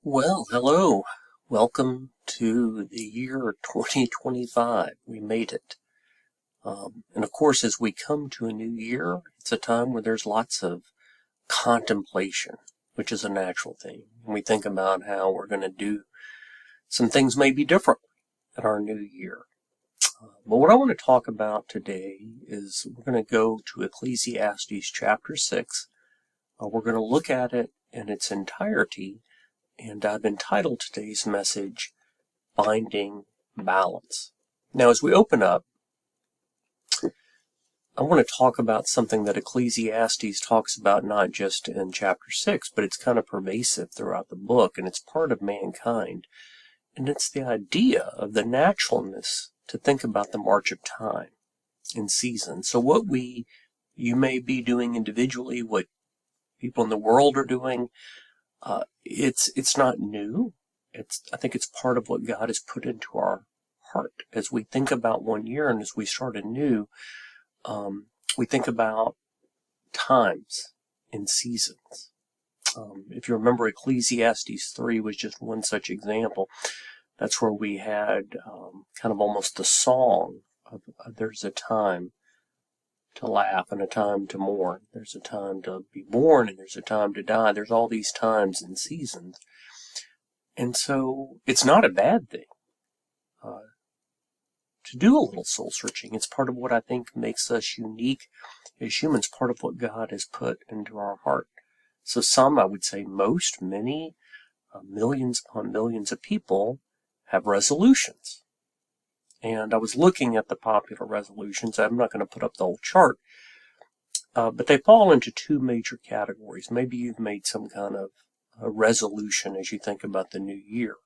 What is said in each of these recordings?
Well, hello. Welcome to the year 2025. We made it. And of course, as we come to a new year, it's a time where there's lots of contemplation, which is a natural thing. And we think about how we're going to do some things may be different in our new year. But what I want to talk about today is we're going to go to Ecclesiastes chapter 6. We're going to look at it in its entirety. And I've entitled today's message, Finding Balance. Now, as we open up, I want to talk about something that Ecclesiastes talks about not just in chapter 6, but it's kind of pervasive throughout the book, and it's part of mankind. And it's the idea of the naturalness to think about the march of time and seasons. So what you may be doing individually, what people in the world are doing, it's not new. I think it's part of what God has put into our heart as we think about one year and as we start anew. We think about times and seasons. If you remember, Ecclesiastes 3 was just one such example. That's where we had kind of almost the song of there's a time to laugh and a time to mourn. There's a time to be born and there's a time to die. There's all these times and seasons. And so it's not a bad thing to do a little soul searching. It's part of what I think makes us unique as humans, part of what God has put into our heart. So some, I would say most, many, millions upon millions of people have resolutions. And I was looking at the popular resolutions. I'm not going to put up the whole chart, but they fall into two major categories. Maybe you've made some kind of a resolution as you think about the new year.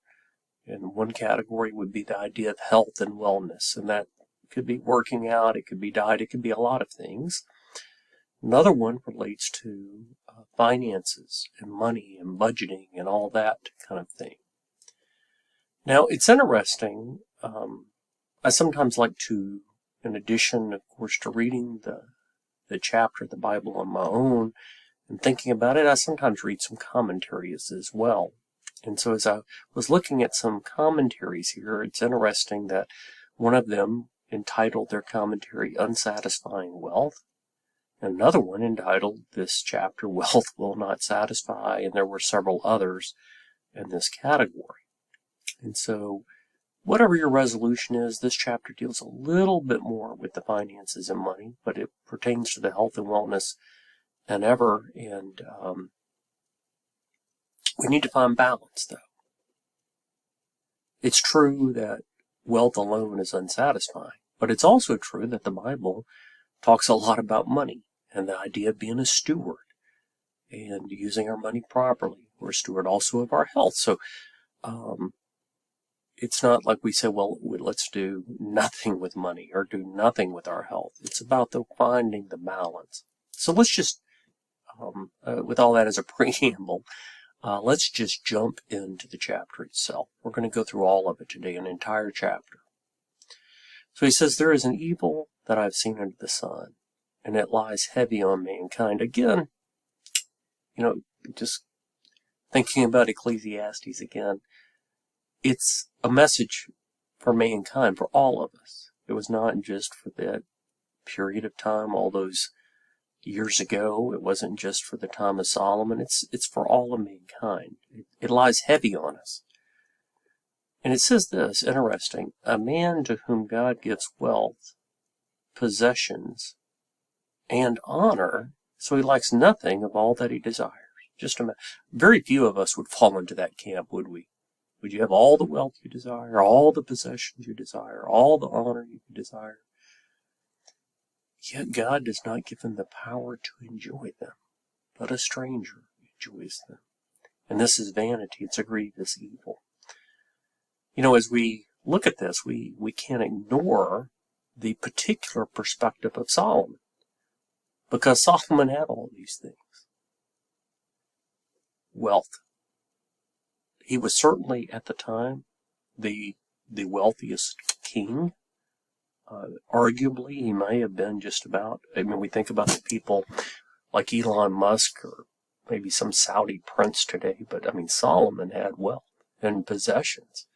And one category would be the idea of health and wellness, and that could be working out, it could be diet, it could be a lot of things. Another one relates to finances and money and budgeting and all that kind of thing. Now, it's interesting. I sometimes like to, in addition, of course, to reading the chapter of the Bible on my own and thinking about it, I sometimes read some commentaries as well. And so as I was looking at some commentaries here, it's interesting that one of them entitled their commentary Unsatisfying Wealth, and another one entitled this chapter Wealth Will Not Satisfy, and there were several others in this category. And so whatever your resolution is, this chapter deals a little bit more with the finances and money, but it pertains to the health and wellness and ever. And we need to find balance, though. It's true that wealth alone is unsatisfying, but it's also true that the Bible talks a lot about money and the idea of being a steward and using our money properly. We're a steward also of our health. So, it's not like we say, well, let's do nothing with money or do nothing with our health. It's about finding the balance. So let's just, with all that as a preamble, let's just jump into the chapter itself. We're going to go through all of it today, an entire chapter. So he says, there is an evil that I've seen under the sun, and it lies heavy on mankind. Again, just thinking about Ecclesiastes again, it's a message for mankind, for all of us. It was not just for that period of time, all those years ago. It wasn't just for the time of Solomon. It's for all of mankind. It lies heavy on us. And it says this, interesting, a man to whom God gives wealth, possessions, and honor, so he lacks nothing of all that he desires. Very few of us would fall into that camp, would we? Would you have all the wealth you desire, all the possessions you desire, all the honor you desire? Yet God does not give him the power to enjoy them, but a stranger enjoys them. And this is vanity. It's a grievous evil. As we look at this, we can't ignore the particular perspective of Solomon, because Solomon had all these things. Wealth. He was certainly, at the time, the wealthiest king. Arguably, he may have been just about, we think about the people like Elon Musk or maybe some Saudi prince today, but I mean, Solomon had wealth and possessions.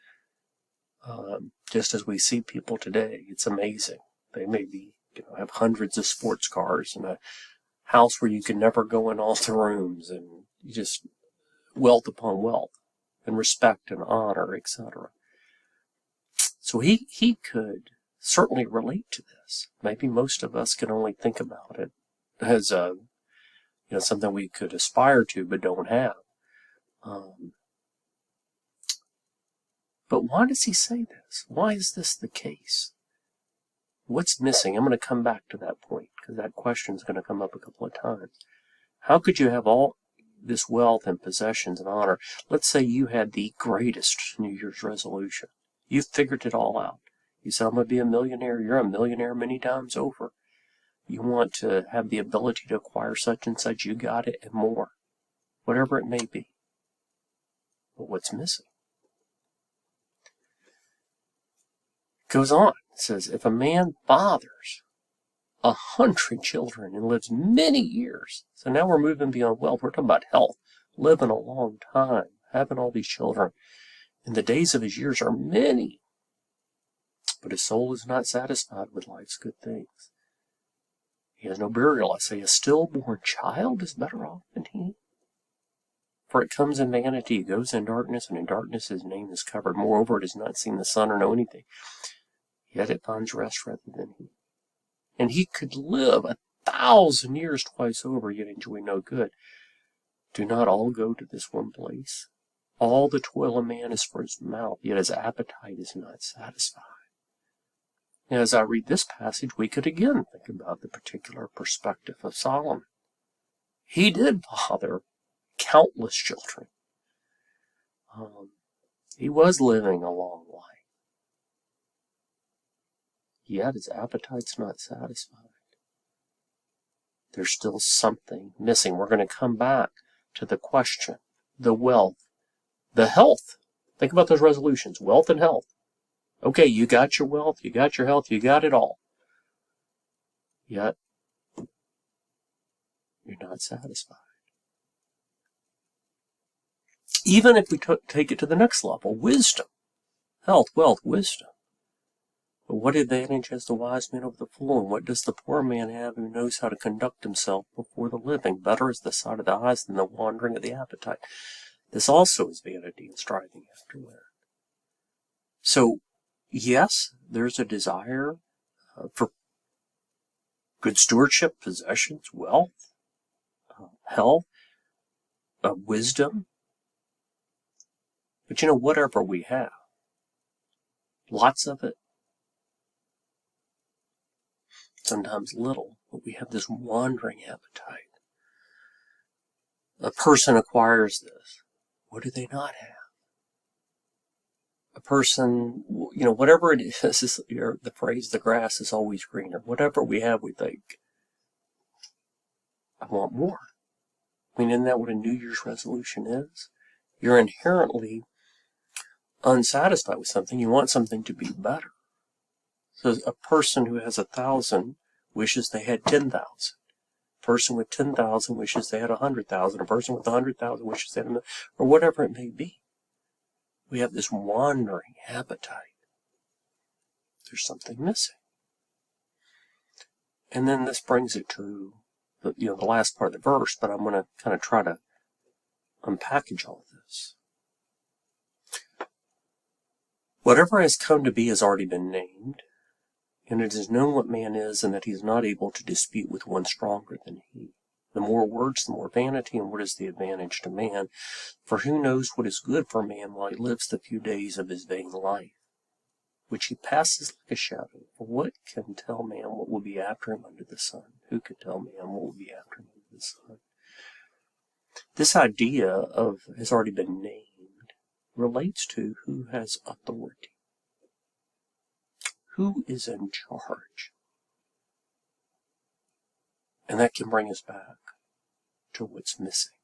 Just as we see people today, it's amazing. They maybe have hundreds of sports cars and a house where you can never go in all the rooms, and just wealth upon wealth and respect and honor, etc. So he could certainly relate to this. Maybe most of us can only think about it as something we could aspire to but don't have. But why does he say this? Why is this the case? What's missing? I'm going to come back to that point because that question is going to come up a couple of times. How could you have all this wealth and possessions and honor? Let's say you had the greatest New Year's resolution. You figured it all out. You said, I'm going to be a millionaire. You're a millionaire many times over. You want to have the ability to acquire such and such. You got it and more. Whatever it may be. But what's missing? It goes on. It says, if a man fathers 100 children and lives many years. So now we're moving beyond wealth. We're talking about health, living a long time, having all these children. And the days of his years are many. But his soul is not satisfied with life's good things. He has no burial. I say, a stillborn child is better off than he. For it comes in vanity, it goes in darkness, and in darkness his name is covered. Moreover, it has not seen the sun or know anything. Yet it finds rest rather than he. And he could live 1,000 years twice over, yet enjoy no good. Do not all go to this one place? All the toil of man is for his mouth, yet his appetite is not satisfied. Now, as I read this passage, we could again think about the particular perspective of Solomon. He did father countless children. He was living a long life. Yet his appetite's not satisfied. There's still something missing. We're going to come back to the question, the wealth, the health. Think about those resolutions, wealth and health. Okay, you got your wealth, you got your health, you got it all. Yet, you're not satisfied. Even if we take it to the next level, wisdom, health, wealth, wisdom. But what advantage has the wise man over the fool, and what does the poor man have who knows how to conduct himself before the living? Better is the sight of the eyes than the wandering of the appetite. This also is vanity and striving after wind. So, yes, there's a desire for good stewardship, possessions, wealth, health, wisdom. But whatever we have, lots of it, sometimes little, but we have this wandering appetite. A person acquires this. What do they not have? A person, whatever it is the phrase, the grass is always greener. Whatever we have, we think, I want more. I mean, isn't that what a New Year's resolution is? You're inherently unsatisfied with something. You want something to be better. So a person who has 1,000 wishes they had 10,000. A person with 10,000 wishes they had 100,000. A person with 100,000 wishes they had 1,000,000, or whatever it may be. We have this wandering appetite. There's something missing. And then this brings it to the last part of the verse, but I'm going to kind of try to unpackage all of this. Whatever has come to be has already been named, and it is known what man is, and that he is not able to dispute with one stronger than he. The more words, the more vanity, and what is the advantage to man? For who knows what is good for man while he lives the few days of his vain life, which he passes like a shadow? For what can tell man what will be after him under the sun? Who can tell man what will be after him under the sun? This idea of has already been named relates to who has authority. Who is in charge? And that can bring us back to what's missing.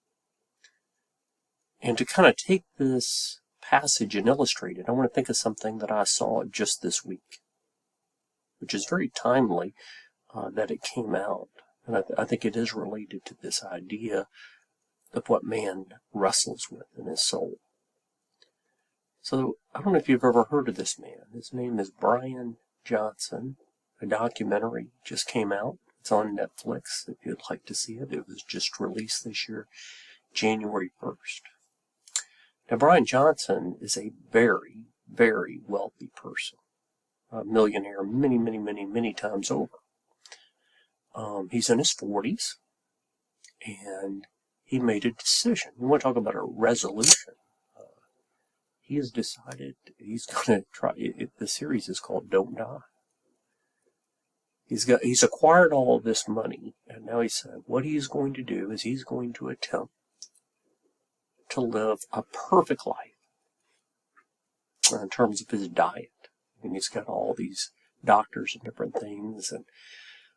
And to kind of take this passage and illustrate it, I want to think of something that I saw just this week, which is very timely that it came out. And I think it is related to this idea of what man wrestles with in his soul. So I don't know if you've ever heard of this man. His name is Brian Johnson. A documentary just came out. It's on Netflix if you'd like to see it. It was just released this year, January 1st. Now, Brian Johnson is a very, very wealthy person. A millionaire many, many, many, many times over. He's in his 40s, and he made a decision. You want to talk about a resolution. He has decided he's going to try. The series is called Don't Die. He's acquired all of this money, and now he said what he's going to do is he's going to attempt to live a perfect life in terms of his diet. And he's got all these doctors and different things, and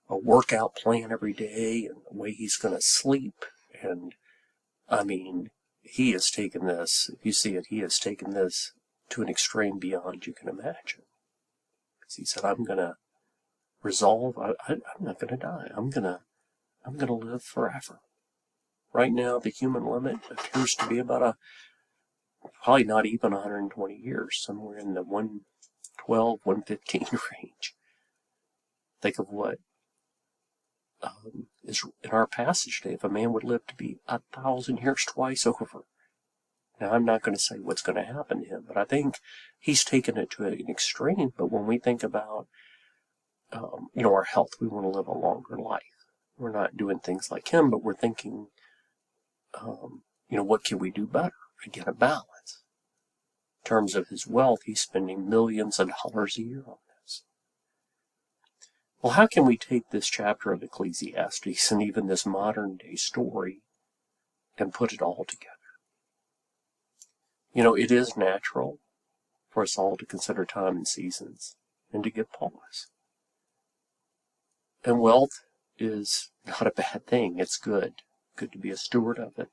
a workout plan every day, and the way he's going to sleep. And I mean, he has taken this, if you see it, he has taken this to an extreme beyond you can imagine. Because he said, I'm going to resolve, I'm not going to die. I'm going to live forever. Right now, the human limit appears to be about probably not even 120 years, somewhere in the 112, 115 range. Think of what is in our passage today. If a man would live to be 1,000 years twice over. Now, I'm not going to say what's going to happen to him, but I think he's taken it to an extreme. But when we think about, our health, we want to live a longer life. We're not doing things like him, but we're thinking, what can we do better? Again, a balance. In terms of his wealth, he's spending millions of dollars a year on this. Well, how can we take this chapter of Ecclesiastes and even this modern day story and put it all together? It is natural for us all to consider time and seasons and to give pause. And wealth is not a bad thing. It's good. Good to be a steward of it.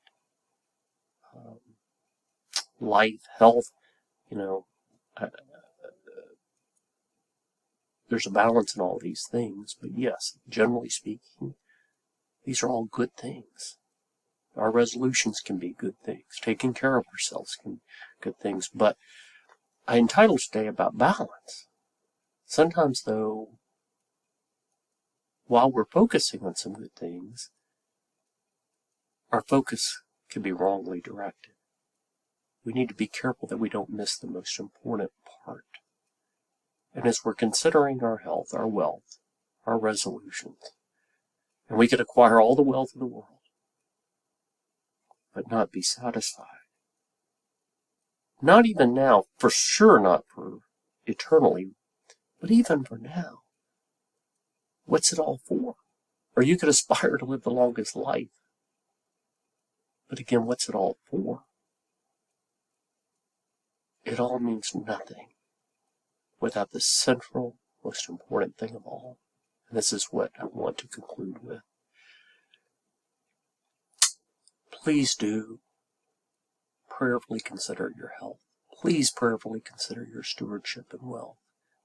Life, health, there's a balance in all these things. But yes, generally speaking, these are all good things. Our resolutions can be good things. Taking care of ourselves can be good things. But I entitled today about balance. Sometimes, though, while we're focusing on some good things, our focus can be wrongly directed. We need to be careful that we don't miss the most important part. And as we're considering our health, our wealth, our resolutions, and we could acquire all the wealth in the world, but not be satisfied. Not even now, for sure not for eternally, but even for now. What's it all for? Or you could aspire to live the longest life. But again, what's it all for? It all means nothing without the central, most important thing of all. And this is what I want to conclude with. Please do prayerfully consider your health. Please prayerfully consider your stewardship and wealth.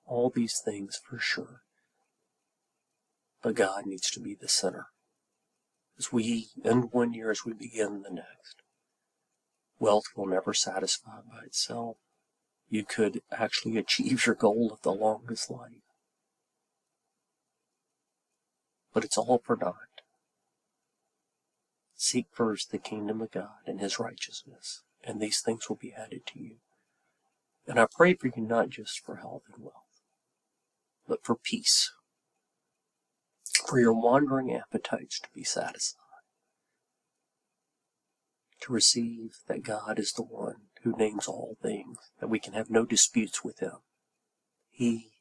All these things for sure. But God needs to be the center. As we end one year, as we begin the next. Wealth will never satisfy by itself. You could actually achieve your goal of the longest life. But it's all for naught. Seek first the kingdom of God and His righteousness, and these things will be added to you. And I pray for you not just for health and wealth, but for peace, for your wandering appetites to be satisfied, to receive that God is the one who names all things, that we can have no disputes with Him. He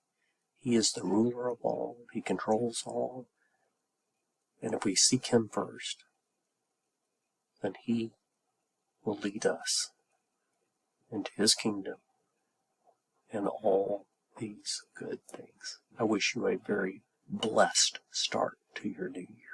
is the ruler of all. He controls all. And if we seek Him first, then He will lead us into His kingdom and all these good things. I wish you a very blessed start to your new year.